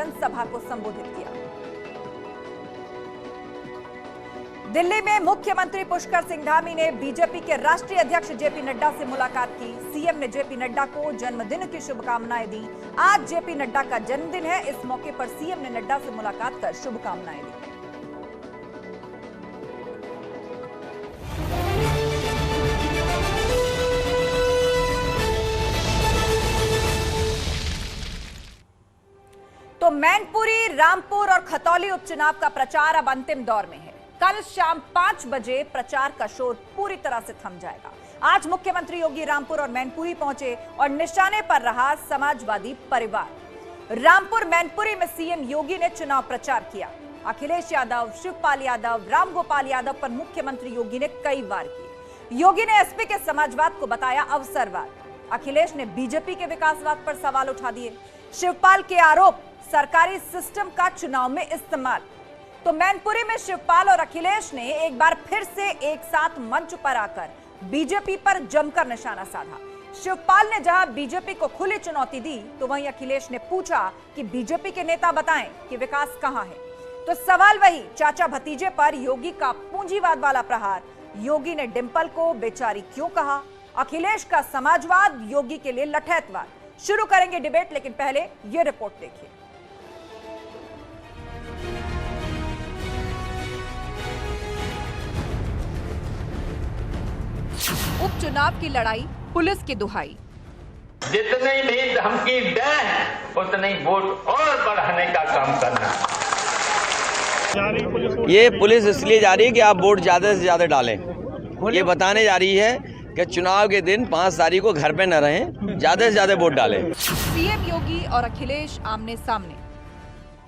जनसभा को संबोधित किया। दिल्ली में मुख्यमंत्री पुष्कर सिंह धामी ने बीजेपी के राष्ट्रीय अध्यक्ष जेपी नड्डा से मुलाकात की। सीएम ने जेपी नड्डा को जन्मदिन की शुभकामनाएं दी। आज जेपी नड्डा का जन्मदिन है। इस मौके पर सीएम ने नड्डा से मुलाकात कर शुभकामनाएं दी। तो मैनपुरी, रामपुर और खतौली उपचुनाव का प्रचार अब अंतिम दौर में है। कल शाम 5 बजे प्रचार का शोर पूरी तरह से थम जाएगा। आज मुख्यमंत्री योगी रामपुर और मैनपुरी पहुंचे और निशाने पर रहा समाजवादी परिवार। रामपुर मैनपुरी में सीएम योगी ने चुनाव प्रचार किया। अखिलेश यादव, शिवपाल यादव, रामगोपाल यादव पर मुख्यमंत्री योगी ने कई वार किए। योगी ने एसपी के समाजवाद को बताया अवसरवाद। अखिलेश ने बीजेपी के विकासवाद पर सवाल उठा दिए। शिवपाल के आरोप सरकारी सिस्टम का चुनाव में इस्तेमाल। तो मैनपुरी में शिवपाल और अखिलेश ने एक बार फिर से एक साथ मंच पर आकर बीजेपी पर जमकर निशाना साधा। शिवपाल ने जहां बीजेपी को खुली चुनौती दी, तो वहीं अखिलेश ने पूछा कि बीजेपी के नेता बताएं कि विकास कहां है। तो सवाल वही, चाचा भतीजे पर योगी का पूंजीवाद वाला प्रहार। योगी ने डिंपल को बेचारी क्यों कहा? अखिलेश का समाजवाद, योगी के लिए लठैतवाद। शुरू करेंगे डिबेट, लेकिन पहले यह रिपोर्ट देखिए। उपचुनाव की लड़ाई, पुलिस की दुहाई। जितनी भी धमकी दें, उतनी वोट और बढ़ाने का काम करना। ये पुलिस इसलिए जा रही है कि आप वोट ज्यादा से ज्यादा डालें। ये बताने जा रही है कि चुनाव के दिन 5 तारीख को घर पे न रहें, ज्यादा से ज्यादा वोट डालें। सीएम योगी और अखिलेश आमने सामने।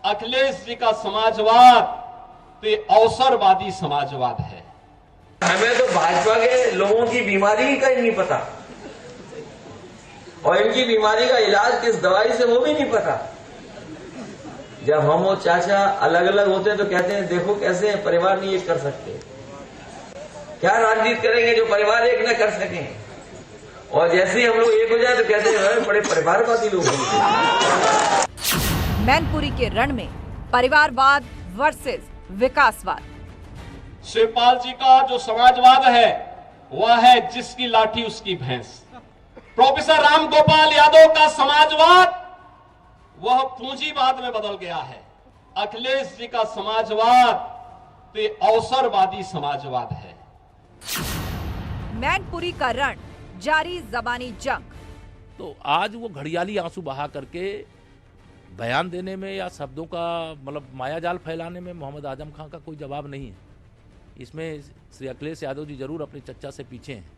अखिलेश जी का समाजवाद तो अवसरवादी समाजवाद है। हमें तो भाजपा के लोगों की बीमारी का ही नहीं पता, और इनकी बीमारी का इलाज किस दवाई से वो भी नहीं पता। जब हम और चाचा अलग अलग होते हैं तो कहते हैं देखो कैसे परिवार नहीं एक कर सकते। क्या राजनीति करेंगे जो परिवार एक न कर सकें, और जैसे ही हम लोग एक हो जाए तो कहते हैं बड़े परिवारवादी लोग हैं। मैनपुरी के रण में परिवारवाद वर्सेस विकासवाद। शिवपाल जी का जो समाजवाद है वह है जिसकी लाठी उसकी भैंस। प्रोफेसर रामगोपाल यादव का समाजवाद वह पूंजीवाद में बदल गया है। अखिलेश जी का समाजवाद तो अवसरवादी समाजवाद है। मैनपुरी का रण, जारी जबानी जंग। तो आज वो घड़ियाली आंसू बहा करके बयान देने में या शब्दों का मतलब मायाजाल फैलाने में मोहम्मद आजम खान का कोई जवाब नहीं है। इसमें श्री अखिलेश यादव जी जरूर अपने चच्चा से पीछे हैं।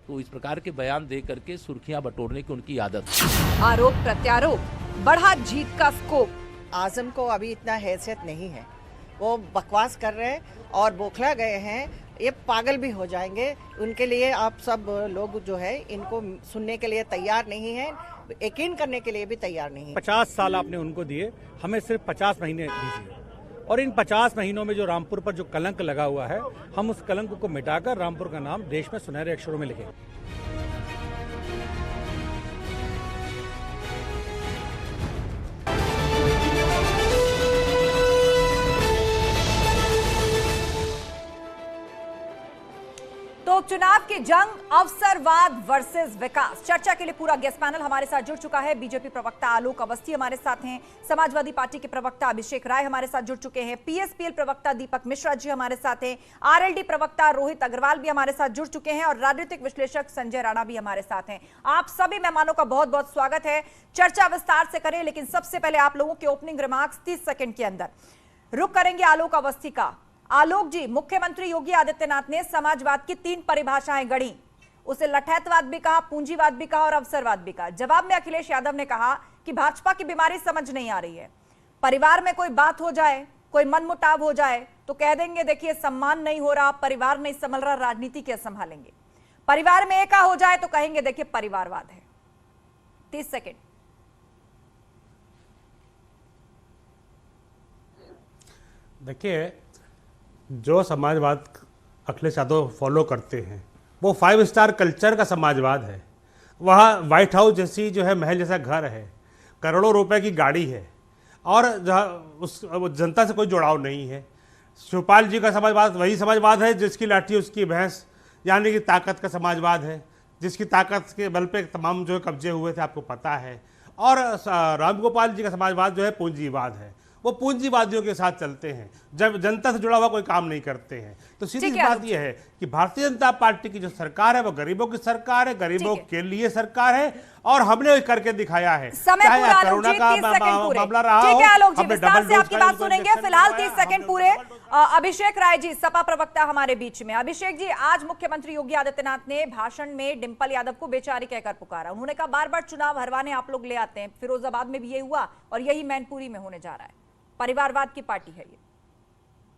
तो इस प्रकार के बयान दे करके सुर्खियां बटोरने की उनकी आदत है। आरोप प्रत्यारोप, बढ़ा जीत का स्कोप। आजम को अभी इतना हैसियत नहीं है, वो बकवास कर रहे हैं और बौखला गए हैं। ये पागल भी हो जाएंगे। उनके लिए आप सब लोग जो है इनको सुनने के लिए तैयार नहीं है, यकीन करने के लिए भी तैयार नहीं है। 50 साल आपने उनको दिए, हमें सिर्फ 50 महीने दीजिए, और इन 50 महीनों में जो रामपुर पर जो कलंक लगा हुआ है, हम उस कलंक को मिटाकर रामपुर का नाम देश में सुनहरे अक्षरों में लिखेंगे। तो चुनाव की जंग, अवसरवाद वर्सेस विकास। चर्चा के लिए पूरा गेस्ट पैनल हमारे साथ जुड़ चुका है। बीजेपी प्रवक्ता आलोक अवस्थी हमारे साथ हैं, समाजवादी पार्टी के प्रवक्ता अभिषेक राय हमारे साथ जुड़ चुके हैं, पीएसपीएल प्रवक्ता दीपक मिश्रा जी हमारे साथ हैं, आरएलडी प्रवक्ता रोहित अग्रवाल भी हमारे साथ जुड़ चुके हैं, और राजनीतिक विश्लेषक संजय राणा भी हमारे साथ हैं। आप सभी मेहमानों का बहुत बहुत स्वागत है। चर्चा विस्तार से करें, लेकिन सबसे पहले आप लोगों के ओपनिंग रिमार्क्स 30 सेकंड के अंदर। रुक करेंगे आलोक अवस्थी का। आलोक जी, मुख्यमंत्री योगी आदित्यनाथ ने समाजवाद की 3 परिभाषाएं गढ़ी। उसे लठैतवाद भी कहा, पूंजीवाद भी कहा और अवसरवाद भी कहा। जवाब में अखिलेश यादव ने कहा कि भाजपा की बीमारी समझ नहीं आ रही है। परिवार में कोई बात हो जाए, कोई मनमुटाव हो जाए तो कह देंगे देखिए सम्मान नहीं हो रहा, परिवार नहीं संभल रहा, राजनीति क्या संभालेंगे। परिवार में एका हो जाए तो कहेंगे देखिए परिवारवाद है। 30 सेकेंड। देखिए, जो समाजवाद अखिलेश यादव फॉलो करते हैं वो 5 स्टार कल्चर का समाजवाद है। वहाँ व्हाइट हाउस जैसी जो है महल जैसा घर है, करोड़ों रुपए की गाड़ी है, और उस जनता से कोई जुड़ाव नहीं है। शिवपाल जी का समाजवाद वही समाजवाद है जिसकी लाठी उसकी भैंस, यानी कि ताकत का समाजवाद है, जिसकी ताकत के बल पे तमाम जो कब्जे हुए थे आपको पता है। और रामगोपाल जी का समाजवाद जो है पूंजीवाद है, वो पूंजीवादियों के साथ चलते हैं, जब जनता से जुड़ा हुआ कोई काम नहीं करते हैं। तो सीधी बात यह है कि भारतीय जनता पार्टी की जो सरकार है वो गरीबों की सरकार है, गरीबों के लिए सरकार है, और हमने करके दिखाया है। चाहे कोरोना का मामला रहा हो, हमने डबल डोज आपकी बात सुनेंगे। फिलहाल 30 सेकंड पूरे। अभिषेक राय जी, सपा प्रवक्ता हमारे बीच में। अभिषेक जी, आज मुख्यमंत्री योगी आदित्यनाथ ने भाषण में डिंपल यादव को बेचारी कहकर पुकारा। उन्होंने कहा बार बार चुनाव हरवाने आप लोग ले आते हैं, फिरोजाबाद में भी ये हुआ और यही मैनपुरी में होने जा रहा है। परिवारवाद की पार्टी है ये।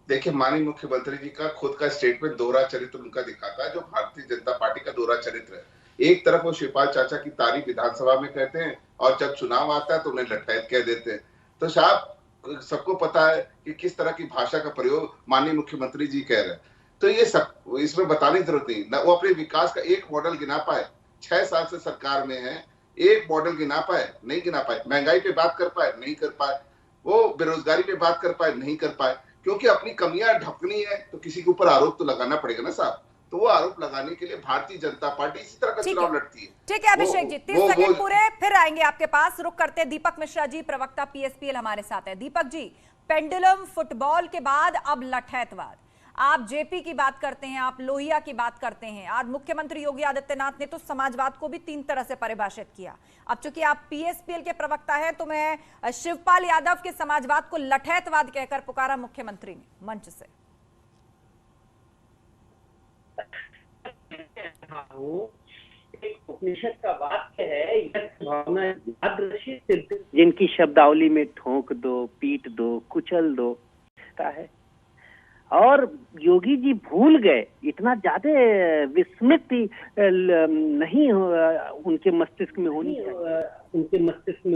देखिए, माननीय मुख्यमंत्री जी का खुद का स्टेटमेंट दोहरा चरित्र उनका दिखाता है, जो भारतीय जनता पार्टी का दोहरा चरित्र है। एक तरफ वो शिवपाल चाचा की तारीफ विधानसभा में कहते हैं और जब चुनाव आता है तो उन्हें लठैत कह देते हैं। तो साहब सबको पता है कि किस तरह की भाषा का प्रयोग माननीय मुख्यमंत्री जी कह रहे हैं। तो ये सब इसमें बताने की जरूरत नहीं ना। वो अपने विकास का एक मॉडल गिना पाए, 6 साल से सरकार में है, एक मॉडल गिना पाए, नहीं गिना पाए। महंगाई पे बात कर पाए, नहीं कर पाए। वो बेरोजगारी पे बात कर पाए, नहीं कर पाए। क्योंकि अपनी कमियां ढकनी है तो किसी के ऊपर आरोप तो लगाना पड़ेगा ना साहब। तो वो आरोप लगाने के लिए भारतीय जनता पार्टी इसी तरह का चुनाव लड़ती है। ठीक है अभिषेक जी, 30 सेकंड पूरे, फिर आएंगे आपके पास। रुक करते दीपक मिश्रा जी, प्रवक्ता पीएसपीएल हमारे साथ है। दीपक जी, पेंडुलम फुटबॉल के बाद अब लठैतवाद। आप जेपी की बात करते हैं, आप लोहिया की बात करते हैं। आज मुख्यमंत्री योगी आदित्यनाथ ने तो समाजवाद को भी 3 तरह से परिभाषित किया। अब चूंकि आप पीएसपीएल के प्रवक्ता हैं तो मैं शिवपाल यादव के समाजवाद को लठैतवाद कहकर पुकारा मुख्यमंत्री ने मंच से। एक उपनिषद का वाक्य है, भावना जिनकी शब्दावली में ठोक दो, पीट दो, कुचल दो है। और योगी जी भूल गए, इतना ज्यादा विस्मृत नहीं उनके मस्तिष्क में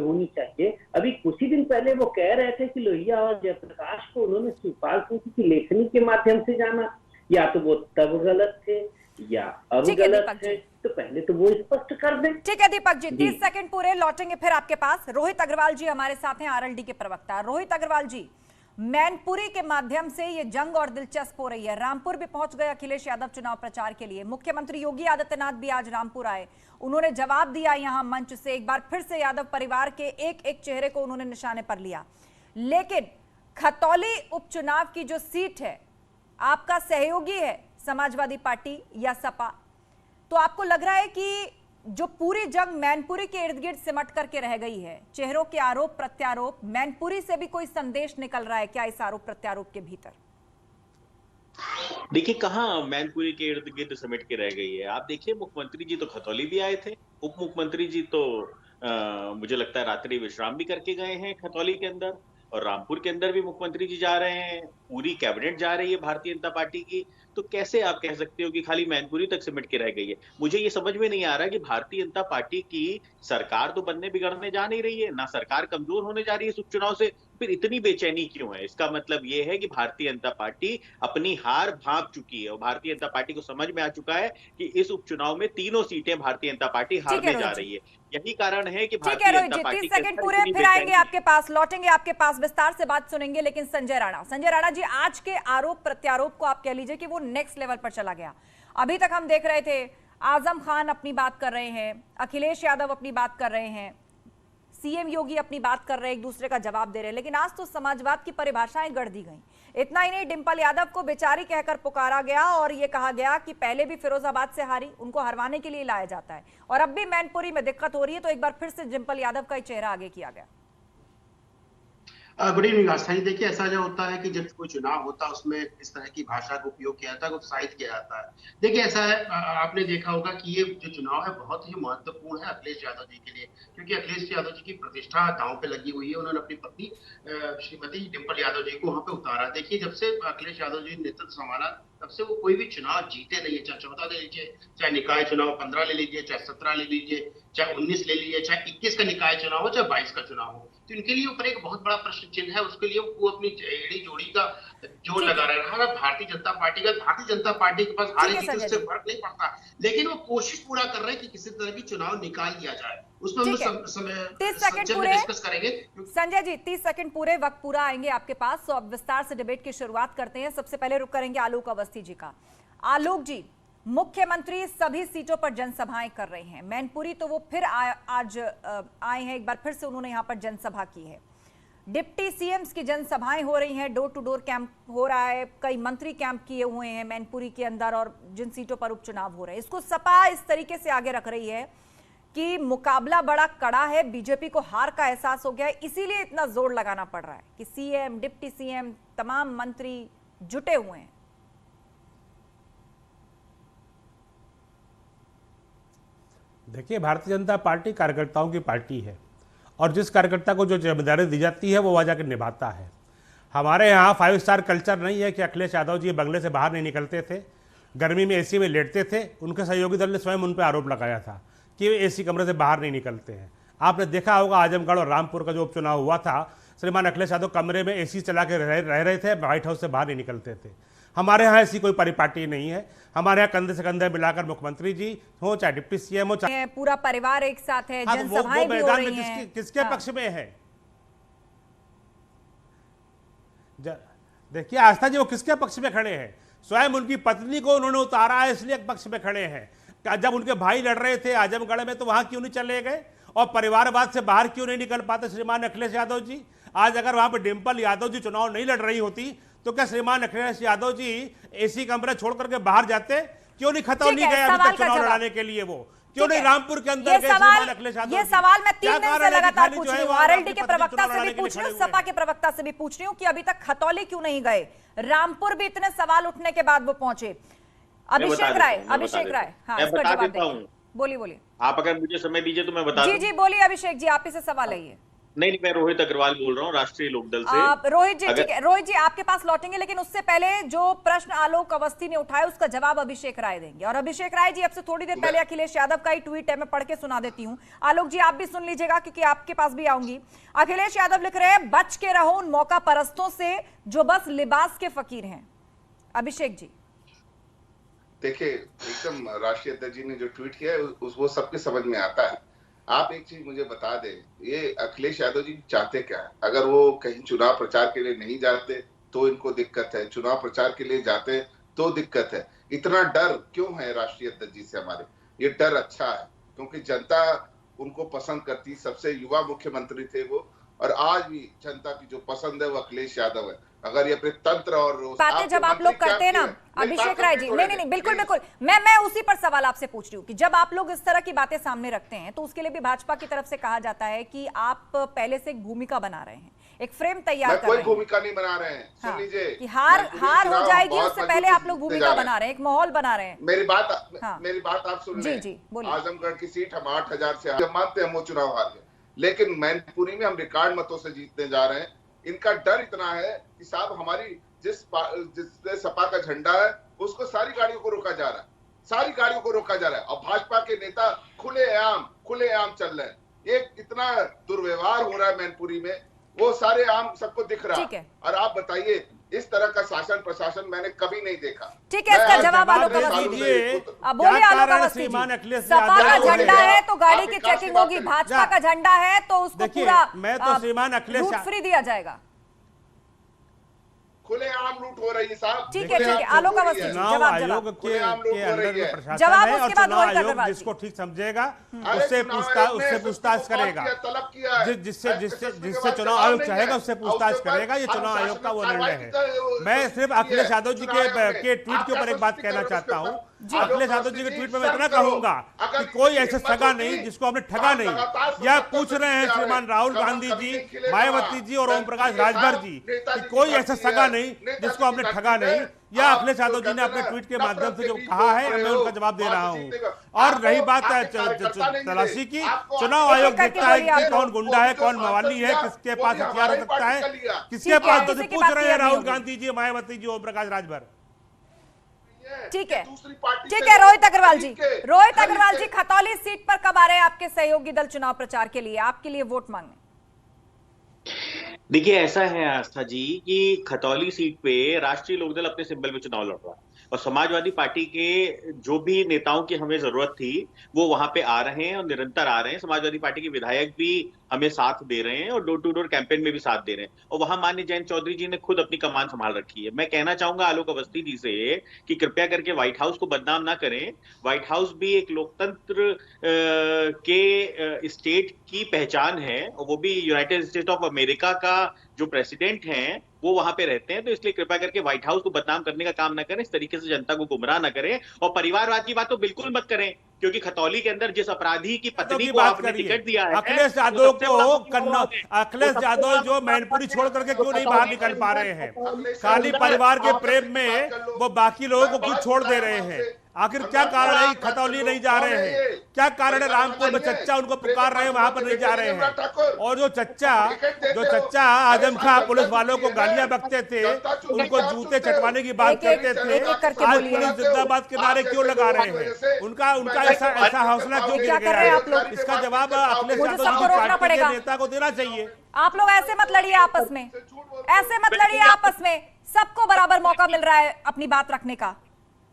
होनी चाहिए। अभी कुछ ही दिन पहले वो कह रहे थे कि लोहिया और जयप्रकाश को उन्होंने शिवपाल सिंह की लेखनी के माध्यम से जाना, या तो वो तब गलत थे या अब गलत थे, तो पहले तो वो स्पष्ट कर दें। ठीक है दीपक जी, 30 सेकंड पूरे, लौटेंगे फिर आपके पास। रोहित अग्रवाल जी हमारे साथ हैं, आरएलडी के प्रवक्ता। रोहित अग्रवाल जी, मैनपुरी के माध्यम से ये जंग और दिलचस्प हो रही है। रामपुर भी पहुंच गए अखिलेश यादव चुनाव प्रचार के लिए। मुख्यमंत्री योगी आदित्यनाथ भी आज रामपुर आए, उन्होंने जवाब दिया यहां मंच से। एक बार फिर से यादव परिवार के एक एक चेहरे को उन्होंने निशाने पर लिया। लेकिन खतौली उपचुनाव की जो सीट है, आपका सहयोगी है समाजवादी पार्टी या सपा, तो आपको लग रहा है कि जो पूरी जंग मैनपुरी के इर्द गिर्द सिमट करके रह गई है, चेहरों के आरोप प्रत्यारोप, मैनपुरी से भी कोई संदेश निकल रहा है क्या इस आरोप प्रत्यारोप के भीतर? देखिए, कहाँ मैनपुरी के इर्द गिर्द सिमट के रह गई है। आप देखिए, मुख्यमंत्री जी तो खतौली भी आए थे, उप मुख्यमंत्री जी तो मुझे लगता है रात्रि विश्राम भी करके गए हैं खतौली के अंदर, और रामपुर के अंदर भी मुख्यमंत्री जी जा रहे हैं, पूरी कैबिनेट जा रही है भारतीय जनता पार्टी की। तो कैसे आप कह सकते हो कि खाली मैनपुरी तक सिमट के रह गई है? मुझे ये समझ में नहीं आ रहा कि भारतीय जनता पार्टी की सरकार तो बनने बिगड़ने जा नहीं रही है, ना सरकार कमजोर होने जा रही है इस उपचुनाव से, फिर इतनी बेचैनी क्यों है? इसका मतलब ये है कि भारतीय जनता पार्टी अपनी हार भांप चुकी है और भारतीय जनता पार्टी को समझ में आ चुका है कि इस उपचुनाव में तीनों सीटें भारतीय जनता पार्टी हारने जा रही है। यही कारण है कि भारतीय जनता पार्टी 30 सेकंड पूरे, फिर आएंगे आपके पास, लौटेंगे आपके पास, विस्तार से बात सुनेंगे। लेकिन संजय राणा जी, आज के आरोप प्रत्यारोप को आप कह लीजिए कि वो नेक्स्ट लेवल पर चला गया। अभी तक हम देख रहे थे आजम खान अपनी बात कर रहे हैं, अखिलेश यादव अपनी बात कर रहे हैं, सीएम योगी अपनी बात कर रहे हैं, एक दूसरे का जवाब दे रहे हैं। लेकिन आज तो समाजवाद की परिभाषाएं गढ़ दी गई। इतना ही नहीं, डिंपल यादव को बेचारी कहकर पुकारा गया और यह कहा गया कि पहले भी फिरोजाबाद से हारी, उनको हरवाने के लिए लाया जाता है, और अब भी मैनपुरी में दिक्कत हो रही है, तो एक बार फिर से डिंपल यादव का चेहरा आगे किया गया। गुड इवनिंग आस्था जी। देखिए, ऐसा जो होता है कि जब कोई चुनाव होता है उसमें इस तरह की भाषा का उपयोग किया जाता है, उत्साहित किया जाता है। देखिए, ऐसा है, आपने देखा होगा कि ये जो चुनाव है बहुत ही महत्वपूर्ण है अखिलेश यादव जी के लिए, क्योंकि अखिलेश यादव जी की प्रतिष्ठा दांव पे लगी हुई है। उन्होंने अपनी पत्नी श्रीमती डिंपल यादव जी को वहां पे उतारा। देखिए, जब से अखिलेश यादव जी नेतृत्व संभाला तब से वो कोई भी चुनाव जीते नहीं है, चाहे 14 ले लीजिए, चाहे निकाय चुनाव 15 ले लीजिए, चाहे 17 ले लीजिए, चाहे 19 ले लीजिए, चाहे 21 का निकाय चुनाव हो, चाहे 22 का चुनाव हो। तो इनके लिए ऊपर एक बहुत बड़ा प्रश्न चिन्ह है। उसके लिए वो अपनी एड़ी जोड़ी का जोर लगा रहा है भारतीय जनता पार्टी का। भारतीय जनता पार्टी के पास हारे जीते उससे फर्क नहीं पड़ता, लेकिन वो कोशिश पूरा कर रहे हैं कि किसी तरह की चुनाव निकाल दिया जाए। उसमें हम ठीक है। लोग समय 30 सेकंड पूरे डिस्कस करेंगे। संजय जी, 30 सेकंड पूरे, वक्त पूरा आएंगे आपके पास। तो अब विस्तार से डिबेट की शुरुआत करते हैं। सबसे पहले रुक करेंगे आलोक अवस्थी जी का। आलोक जी, मुख्यमंत्री सभी सीटों पर जनसभाएं कर रहे हैं। मैनपुरी तो वो फिर आज आए हैं, एक बार फिर से उन्होंने यहां पर जनसभा की है। डिप्टी सीएम्स की जनसभाएं हो रही हैं, डोर टू डोर कैंप हो रहा है, कई मंत्री कैंप किए हुए हैं मैनपुरी के अंदर, और जिन सीटों पर उपचुनाव हो रहे हैं इसको सपा इस तरीके से आगे रख रही है कि मुकाबला बड़ा कड़ा है, बीजेपी को हार का एहसास हो गया है, इसीलिए इतना जोर लगाना पड़ रहा है कि सीएम, डिप्टी सीएम, तमाम मंत्री जुटे हुए हैं। देखिए, भारतीय जनता पार्टी कार्यकर्ताओं की पार्टी है और जिस कार्यकर्ता को जो जिम्मेदारी दी जाती है वो वह जाकर निभाता है। हमारे यहाँ 5 स्टार कल्चर नहीं है कि अखिलेश यादव जी बंगले से बाहर नहीं निकलते थे, गर्मी में एसी में लेटते थे। उनके सहयोगी दल ने स्वयं उन पर आरोप लगाया था कि वे एसी कमरे से बाहर नहीं निकलते हैं। आपने देखा होगा आजमगढ़ और रामपुर का जो उपचुनाव हुआ था, श्रीमान अखिलेश यादव कमरे में एसी चला के रह रहे थे, व्हाइट हाउस से बाहर नहीं निकलते थे। हमारे यहाँ ऐसी कोई परिपाटी नहीं है। हमारे यहाँ कंधे से कंधे मिलाकर मुख्यमंत्री जी हो, चाहे डिप्टी सीएम हो, चाहे पूरा परिवार एक साथ है, वो जनसभाएं भी हो मैदान रही में हैं। किसके पक्ष में है? देखिए आस्था जी, वो किसके पक्ष में खड़े हैं? स्वयं उनकी पत्नी को उन्होंने उतारा है, इसलिए पक्ष में खड़े हैं। जब उनके भाई लड़ रहे थे आजमगढ़ में तो वहां क्यों नहीं चले गए और परिवारवाद से बाहर क्यों नहीं निकल पाते श्रीमान अखिलेश यादव जी? आज अगर वहां पर डिंपल यादव जी चुनाव नहीं लड़ रही होती तो क्या श्रीमान अखिलेश यादव जी एसी कमरे छोड़ करके बाहर जाते? क्यों नहीं खतौनी गए अभी तक चुनाव लड़ाने के लिए? वो क्यों नहीं रामपुर के अंदर गए श्रीमान अखिलेश यादव? ये सवाल मैं 3 दिन से लगातार पूछ रही हूँ, आरएलडी के प्रवक्ता से भी पूछ रही हूँ, सपा के प्रवक्ता से भी पूछ रही हूँ कि अभी तक खतौली क्यों नहीं गए? रामपुर भी इतने सवाल उठने के बाद वो पहुंचे। अभिषेक राय, हाँ, इस पर जवाब दें। बोलिए। आप अगर मुझे समय दीजिए तो मैं बता दूं। जी बोलिए अभिषेक जी, आप ही से सवाल है। नहीं, मैं रोहित अग्रवाल बोल रहा हूँ, राष्ट्रीय लोकदल से। रोहित जी, ठीक है, रोहित जी आपके पास लौटेंगे, लेकिन उससे पहले जो प्रश्न आलोक अवस्थी ने उठाया उसका जवाब अभिषेक राय देंगे। और अभिषेक राय जी, अब से थोड़ी देर पहले अखिलेश यादव का ही ट्वीट है, मैं पढ़ के सुना देती हूँ। आलोक जी आप भी सुन लीजिएगा क्योंकि आपके पास भी आऊंगी। अखिलेश यादव लिख रहे हैं, बच के रहो उन मौका परस्तों से जो बस लिबास के फकीर हैं। अभिषेक जी देखिए, एकदम राष्ट्रीय अध्यक्ष जी ने जो ट्वीट किया है वो सबके समझ में आता है। आप एक चीज मुझे बता दें, ये अखिलेश यादव जी चाहते क्या है? अगर वो कहीं चुनाव प्रचार के लिए नहीं जाते तो इनको दिक्कत है, चुनाव प्रचार के लिए जाते तो दिक्कत है। इतना डर क्यों है राष्ट्रीय अध्यक्ष जी से हमारे? ये डर अच्छा है क्योंकि जनता उनको पसंद करती, सबसे युवा मुख्यमंत्री थे वो, और आज भी जनता की जो पसंद है वो अखिलेश यादव है। अगर ये अपने तंत्र और बातें जब आप लोग करते हैं ना अभिषेक राय जी, नहीं बिल्कुल मैं उसी पर सवाल आपसे पूछ रही हूँ कि जब आप लोग इस तरह की बातें सामने रखते हैं तो उसके लिए भी भाजपा की तरफ से कहा जाता है कि आप पहले से एक भूमिका बना रहे हैं, एक फ्रेम तैयार कर रहे हैं। कोई भूमिका नहीं बना रहे हैं, सुन लीजिए कि हार हो जाएगी उससे पहले आप लोग भूमिका बना रहे हैं, एक माहौल बना रहे हैं। मेरी बात आप सुन लें। जी आजमगढ़ की सीट हम 8000 से मानते हैं, हम वो चुनाव हार गए, लेकिन मैनपुरी में हम रिकॉर्ड मतों से जीतने जा रहे हैं। इनका डर इतना है कि साहब हमारी जिस सपा का झंडा है उसको सारी गाड़ियों को रोका जा रहा है, और भाजपा के नेता खुलेआम चल रहे हैं। ये इतना दुर्व्यवहार हो रहा है मैनपुरी में, वो सारे आम सबको दिख रहा है। और आप बताइए, इस तरह का शासन प्रशासन मैंने कभी नहीं देखा। ठीक है, इसका जवाब आलोक अवस्थी जी। अब बोलिए आलोक अवस्थी जी, सपा का झंडा है तो गाड़ी की चेकिंग होगी, भाजपा का झंडा है तो उसको पूरा मैं तो श्रीमान अखिलेश लूट फ्री दिया जाएगा। खुलेआम लूट हो रही है साहब। ठीक है, आलोक अवस्थी जी चुनाव आयोग के अंदर जो प्रशासन जवाब है, और उसके बाद चुनाव रोहित आयोग अग्रवाल जिसको ठीक समझेगा उससे पूछताछ करेगा, जिससे चुनाव आयोग चाहेगा उससे पूछताछ करेगा। ये चुनाव आयोग का वो निर्णय है। मैं सिर्फ अखिलेश यादव जी के ट्वीट के ऊपर एक बात कहना चाहता हूँ। अखिलेश यादव जी के ट्वीट में मैं इतना कहूंगा कि कोई ऐसे सगा नहीं जिसको हमने ठगा नहीं। यह पूछ रहे हैं श्रीमान राहुल गांधी जी, मायावती जी और ओम प्रकाश राजभर जी कि कोई ऐसा सगा नहीं जिसको हमने ठगा नहीं। यह अखिलेश यादव जी ने अपने ट्वीट के माध्यम से जो कहा है, मैं उनका जवाब दे रहा हूँ। और रही बात तलाशी की, चुनाव आयोग देखता है कि कौन गुंडा है, कौन मवाली है, किसके पास हथियार हो सकता है, किसके पास। तो पूछ रहे हैं राहुल गांधी जी, मायावती जी, ओम प्रकाश राजभर। ठीक है रोहित अग्रवाल जी, खतौली सीट पर कब आ रहे हैं आपके सहयोगी दल चुनाव प्रचार के लिए, आपके लिए वोट मांगने? देखिए, ऐसा है आस्था जी कि खतौली सीट पे राष्ट्रीय लोकदल अपने सिंबल पे चुनाव लड़ रहा है। और समाजवादी पार्टी के जो भी नेताओं की हमें जरूरत थी वो वहां पे आ रहे हैं और निरंतर आ रहे हैं। समाजवादी पार्टी के विधायक भी हमें साथ दे रहे हैं और डोर टू डोर कैंपेन में भी साथ दे रहे हैं। और वहां माननीय जयंत चौधरी जी ने खुद अपनी कमान संभाल रखी है। मैं कहना चाहूंगा आलोक अवस्थी जी से कि कृपया करके व्हाइट हाउस को बदनाम ना करें। व्हाइट हाउस भी एक लोकतंत्र के स्टेट की पहचान है, और वो भी यूनाइटेड स्टेट्स ऑफ अमेरिका का जो प्रेसिडेंट हैं वो वहां पे रहते हैं। तो इसलिए कृपया करके व्हाइट हाउस को बदनाम करने का काम ना करें, इस तरीके से जनता को गुमराह ना करें। और परिवारवाद की बात तो बिल्कुल मत करें, क्योंकि खतौली के अंदर जिस अपराधी की पत्नी को आपने टिकट दिया है, अखिलेश यादव को अखिलेश यादव जो मैनपुरी छोड़ करके क्यों नहीं बाहर निकल पा रहे हैं? खाली परिवार के प्रेम में वो बाकी लोगों को क्यों छोड़ दे रहे हैं? आखिर क्या कारण है खतौली नहीं जा रहे हैं? क्या कारण है रामपुर में चच्चा उनको पुकार रहे हैं वहां पर नहीं जा रहे हैं? और जो चच्चा आजम खां पुलिस वालों को गालियां बकते थे, उनको जूते चटवाने की बात करते थे, आज पुलिस जिंदाबाद के नारे क्यों लगा रहे हैं? उनका ऐसा हौसला क्यों गिर गया है? इसका जवाब अखिलेश यादव जी की पार्टी के नेता को देना चाहिए। आप लोग ऐसे मत लड़िए आपस में, ऐसे मत लड़िए आपस में। सबको बराबर मौका मिल रहा है अपनी बात रखने का,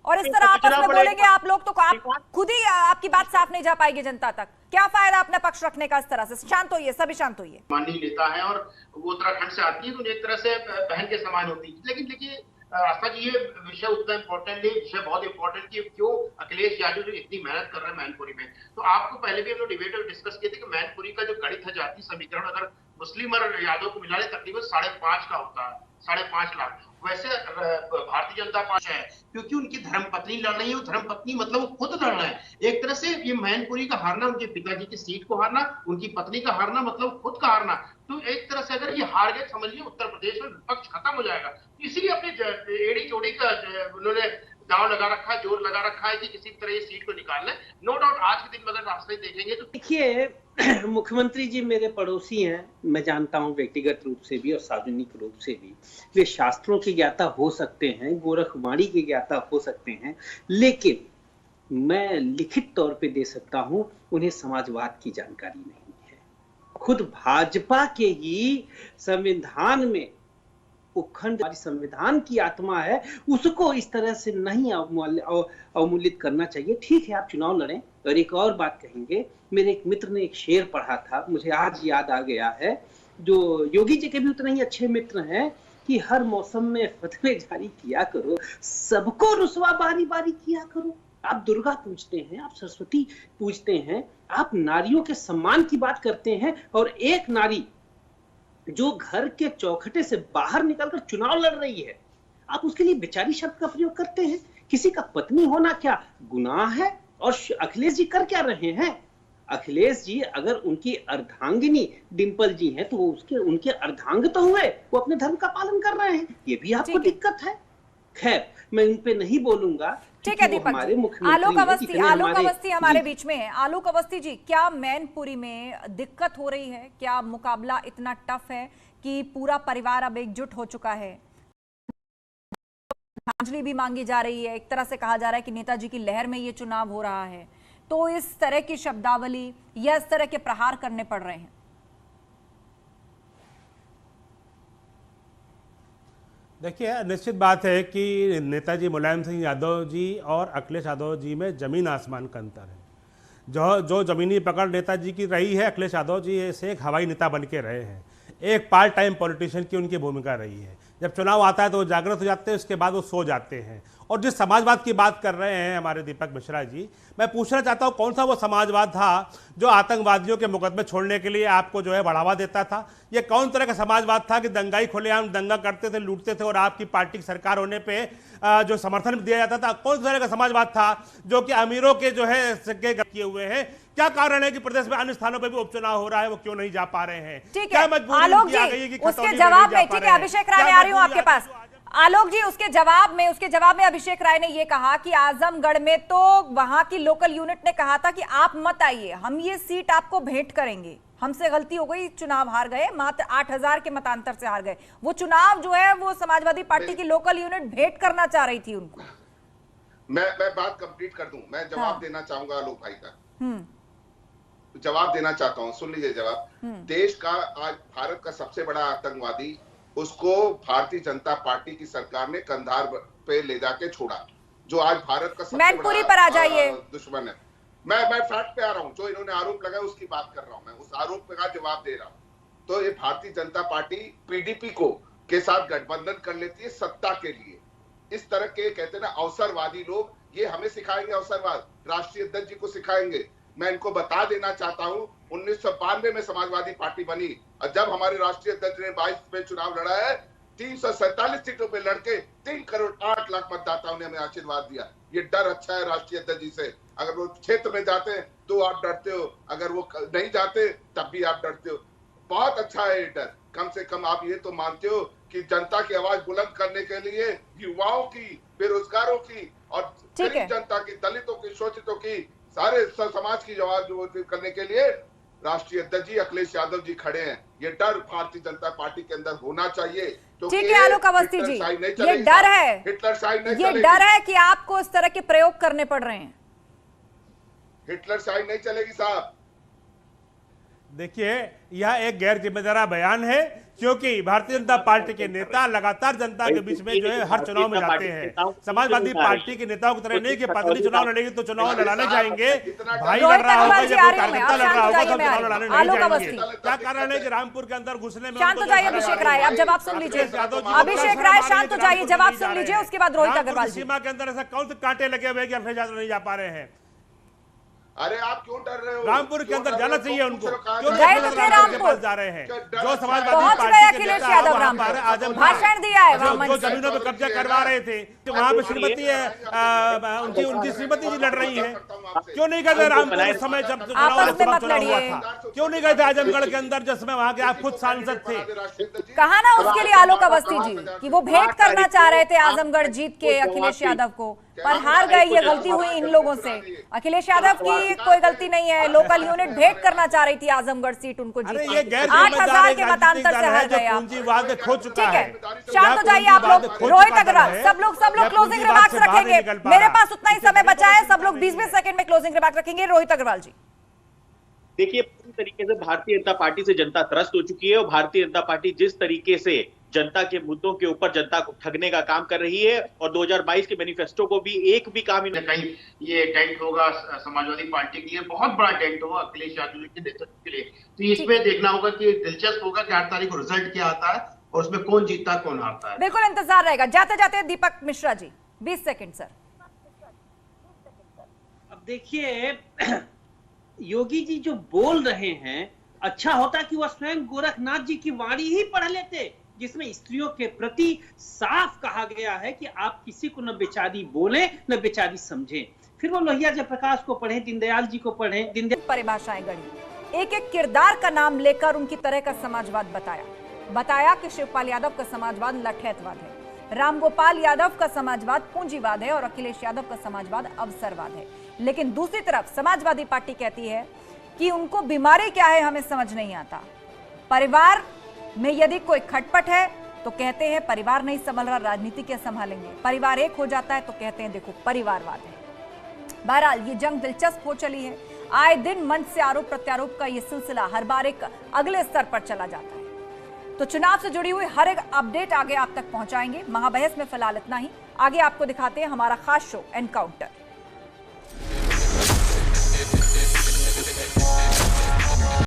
और इस तरह आपस में बोलेंगे आप लोग तो आप खुद ही आपकी बात साफ नहीं जा पाएगी जनता तक। क्या फायदा अपना पक्ष रखने का इस तरह से? शांत होइए, सभी शांत होइए। माननीय नेता है और वो उत्तराखंड से आती है तो एक तरह से बहन के समान होती है। लेकिन देखिए आस्था जी, ये विषय उतना इम्पोर्टेंट नहीं, विषय बहुत इम्पोर्टेंट कि क्यों अखिलेश यादव जो इतनी मेहनत कर रहे हैं मैनपुरी में। तो आपको पहले भी हम लोग डिबेट में डिस्कस किए थे कि मैनपुरी का जो गणित है, जाति समीकरण, अगर मुस्लिम और यादव को मिला ले तकरीबन 5.5 का होता है, 5.5 लाख। वैसे भारतीय जनता पार्टी है क्योंकि उनकी धर्मपत्नी लड़ रही है, वो धर्मपत्नी मतलब वो खुद लड़ रहे हैं। एक तरह से ये मैनपुरी का हारना, उनके पिताजी की सीट को हारना, उनकी पत्नी का हारना मतलब खुद का हारना। तो एक तरह से अगर ये हार गए समझिए उत्तर प्रदेश में विपक्ष खत्म हो जाएगा। इसीलिए अपने एड़ी चोड़ी का उन्होंने दाव लगा रखा है, जोर लगा रखा है कि किसी तरह ये सीट को निकाल लें। नो डाउट आज के दिन में अगर रास्ते देखेंगे तो देखिए मुख्यमंत्री जी मेरे पड़ोसी हैं, मैं जानता हूं व्यक्तिगत रूप से भी और सार्वजनिक रूप से भी। वे शास्त्रों के ज्ञाता हो सकते हैं, गोरखवाणी के ज्ञाता हो सकते हैं, लेकिन मैं लिखित तौर पे दे सकता हूं उन्हें समाजवाद की जानकारी नहीं है। खुद भाजपा के ही संविधान में उपखंड संविधान की आत्मा है, उसको इस तरह से नहीं अवमूल्यित करना चाहिए। ठीक है आप चुनाव लड़ें। और एक और बात कहेंगे, मेरे एक मित्र ने एक शेर पढ़ा था, मुझे आज याद आ गया है, जो योगी जी के भी उतने ही अच्छे मित्र हैं कि हर मौसम में फतवे जारी किया करो, सबको रुसवा बारी बारी किया करो। आप दुर्गा पूजते हैं, आप सरस्वती पूजते हैं, आप नारियों के सम्मान की बात करते हैं, और एक नारी जो घर के चौखटे से बाहर निकलकर चुनाव लड़ रही है, आप उसके लिए बेचारी शब्द का प्रयोग करते हैं। किसी का पत्नी होना क्या गुनाह है? और अखिलेश जी कर क्या रहे हैं? अखिलेश जी अगर उनकी अर्धांगिनी डिंपल जी हैं तो वो उनके अर्धांग तो हुए, वो अपने धर्म का पालन कर रहे हैं, ये भी आपको दिक्कत है। खैर मैं उन पे नहीं बोलूंगा। ठीक है दीपक, आलोक अवस्थी हमारे बीच में है। आलोक अवस्थी जी, क्या मैनपुरी में दिक्कत हो रही है? क्या मुकाबला इतना टफ है कि पूरा परिवार अब एकजुट हो चुका है? श्रद्धांजलि भी मांगी जा रही है, एक तरह से कहा जा रहा है कि नेताजी की लहर में ये चुनाव हो रहा है, तो इस तरह की शब्दावली या इस तरह के प्रहार करने पड़ रहे हैं? देखिए निश्चित बात है कि नेताजी मुलायम सिंह यादव जी और अखिलेश यादव जी में जमीन आसमान का अंतर है। जो जमीनी पकड़ नेताजी की रही है, अखिलेश यादव जी ऐसे एक हवाई नेता बन के रहे हैं, एक पार्ट टाइम पॉलिटिशियन की उनकी भूमिका रही है। जब चुनाव आता है तो वो जागृत हो जाते हैं, उसके बाद वो सो जाते हैं। और जिस समाजवाद की बात कर रहे हैं हमारे दीपक मिश्रा जी, मैं पूछना चाहता हूँ कौन सा वो समाजवाद था जो आतंकवादियों के मुकदमे छोड़ने के लिए आपको जो है बढ़ावा देता था? ये कौन तरह का समाजवाद था कि दंगाई खुलेआम दंगा करते थे, लूटते थे और आपकी पार्टी की सरकार होने पे जो समर्थन दिया जाता था? कौन तरह का समाजवाद था जो कि अमीरों के जो है सिक्के किए हुए हैं? क्या कारण है कि प्रदेश में अन्य स्थानों पर भी उपचुनाव हो रहा है, वो क्यों नहीं जा पा रहे हैं? क्या मजबूरी आ गई है कि उसके जवाब में, ठीक है अभिषेक राय मैं आ रही हूँ आपके पास। आलोक जी, उसके जवाब में अभिषेक राय ने यह कहा कि आजमगढ़ में तो वहां की लोकल यूनिट ने कहा था कि आप मत आइए, हम ये सीट आपको भेंट करेंगे, हमसे गलती हो गई, चुनाव हार गए, मात्र 8000 के मतांतर से हार गए। वो चुनाव जो है वो समाजवादी पार्टी की लोकल यूनिट भेंट करना चाह रही थी उनको। मैं बात कंप्लीट कर दूं, मैं जवाब देना चाहूंगा आलोक भाई का। जवाब देना चाहता हूं, सुन लीजिए जवाब। देश का आज भारत का सबसे बड़ा आतंकवादी, उसको भारतीय जनता पार्टी की सरकार ने कंधार पे ले जाके छोड़ा। जो आज भारत का सबसे मैनपुरी पर आ जाइए। दुश्मन है। मैं फैक्ट पे आ रहा हूँ, जो इन्होंने आरोप लगाया उसकी बात कर रहा हूँ, मैं उस आरोप का जवाब दे रहा हूँ। तो ये भारतीय जनता पार्टी पीडीपी के साथ गठबंधन कर लेती है सत्ता के लिए। इस तरह के कहते हैं ना अवसरवादी लोग, ये हमें सिखाएंगे अवसरवाद, राष्ट्रीय अध्यक्ष जी को सिखाएंगे। मैं इनको बता देना चाहता हूं 1992 में समाजवादी पार्टी बनी और जब हमारे राष्ट्रीय अध्यक्ष ने 22 में चुनाव लड़ा है 347 सीटों पे लड़के 3 करोड़ 8 लाख मतदाताओं ने हमें आशीर्वाद दिया। ये डर अच्छा है राष्ट्रीय अध्यक्ष जी से। अगर वो क्षेत्र में जाते हैं तो आप डरते हो, अगर वो नहीं जाते तब भी आप डरते हो। बहुत अच्छा है ये डर। कम से कम आप ये तो मानते हो कि जनता की आवाज बुलंद करने के लिए युवाओं की, बेरोजगारों की और गरीब जनता की, दलितों की, शोषितों की, सारे समाज की आवाज करने के लिए राष्ट्रीय अध्यक्ष जी अखिलेश यादव जी खड़े हैं। ये डर भारतीय जनता पार्टी के अंदर होना चाहिए। ठीक है आलोक अवस्थी जी, ये डर है, ये डर है कि आपको इस तरह के प्रयोग करने पड़ रहे हैं। हिटलर शाही नहीं चलेगी साहब। देखिए, यह एक गैर जिम्मेदार बयान है, क्योंकि भारतीय जनता पार्टी के नेता लगातार जनता के बीच में जो है हर चुनाव में जाते हैं। समाजवादी पार्टी के नेताओं की तरह नहीं कि पत्नी चुनाव लड़ेगी तो चुनाव लड़ाने जाएंगे, भाई लड़ रहा होगा या कोई कार्यकर्ता लड़ रहा होगा तो चुनाव लड़ाने नहीं जाएंगे। क्या कारण है कि रामपुर के अंदर घुसने में शांत हो जाइए अभिषेक राय, अब जवाब सुन लीजिए। अभिषेक राय शांत हो जाइए, जवाब सुन लीजिए, उसके बाद रोहित अग्रवाल। सीमा के अंदर ऐसा कौन से कांटे लगे हुए कि अखिलेश यादव नहीं जा पा रहे हैं? अरे आप क्यों डर रहे हो? रामपुर के अंदर जाना चाहिए उनको। क्यों गए तो थे रामपुर जा रहे हैं? जो समाजवादी पहुंच गए अखिलेश यादव रामपुर, भाषण दिया है, जो जमीनों पे कब्जा करवा रहे थे, तो वहाँ पे श्रीमती है उनकी श्रीमती जी लड़ रही है। क्यों नहीं गए थे रामपुर उस समय जब चुनाव हुआ था? क्यों नहीं गए थे आजमगढ़ के अंदर जिसमें वहाँ के आप खुद सांसद थे? कहा ना उसके लिए आलोक अवस्थी जी कि वो भेंट करना चाह रहे थे आजमगढ़ जीत के अखिलेश यादव को, पर हार गए। ये गलती हुई इन लोगों से। अखिलेश यादव की कोई गलती नहीं है, लोकल यूनिट भेंट करना चाह रही थी आजमगढ़ सीट उनको जीत, 8,000 के मतांतर से हार गए। ठीक है, शांत हो जाइए आप लोग। रोहित अग्रवाल, सब लोग क्लोजिंग रिमार्क्स रखेंगे। मेरे पास उतना ही समय बचा है, सब लोग 20-20 सेकंड में क्लोजिंग रिमार्क रखेंगे। रोहित अग्रवाल जी, देखिए, पूरी तरीके से भारतीय जनता पार्टी से जनता त्रस्त हो चुकी है और भारतीय जनता पार्टी जिस तरीके से जनता के मुद्दों के ऊपर जनता को ठगने का काम कर रही है और 2022 के मैनिफेस्टो को भी एक भी काम कहीं ये टेंट होगा समाजवादी पार्टी के लिए, बहुत बड़ा टेंट होगा अखिलेश यादव के नेतृत्व के लिए। तो इसमें देखना होगा कि दिलचस्प होगा कि 8 तारीख को रिजल्ट क्या आता है और उसमें कौन जीतता कौन हारता है। बिल्कुल इंतजार रहेगा। जाते जाते दीपक मिश्रा जी 20 सेकंड सर। अब देखिए, योगी जी जो बोल रहे हैं, अच्छा होता कि वह स्वयं गोरखनाथ जी की वाणी ही पढ़ लेते, जिसमें स्त्रियों के प्रति साफ कहा गया है कि आप किसी को न बेचारी बोलें न बेचारी समझें। फिर वो लोहिया जयप्रकाश को पढ़ें, दीनदयाल जी को पढ़ें। परिभाषाएं गढ़ी, एक एक किरदार का नाम लेकर उनकी तरह का समाजवाद बताया कि शिवपाल यादव का समाजवाद लठैतवाद है, रामगोपाल यादव का समाजवाद पूंजीवाद है और अखिलेश यादव का समाजवाद अवसरवाद है। लेकिन दूसरी तरफ समाजवादी पार्टी कहती है कि उनको बीमारी क्या है हमें समझ नहीं आता। परिवार में यदि कोई खटपट है तो कहते हैं परिवार नहीं संभल रहा, राजनीति क्या संभालेंगे। परिवार एक हो जाता है तो कहते हैं देखो परिवारवाद है। बहरहाल ये जंग दिलचस्प हो चली है। आए दिन मंच से आरोप प्रत्यारोप का ये सिलसिला हर बार एक अगले स्तर पर चला जाता है। तो चुनाव से जुड़ी हुई हर एक अपडेट आगे आप तक पहुंचाएंगे। महाबहस में फिलहाल इतना ही। आगे आपको दिखाते हैं हमारा खास शो एनकाउंटर।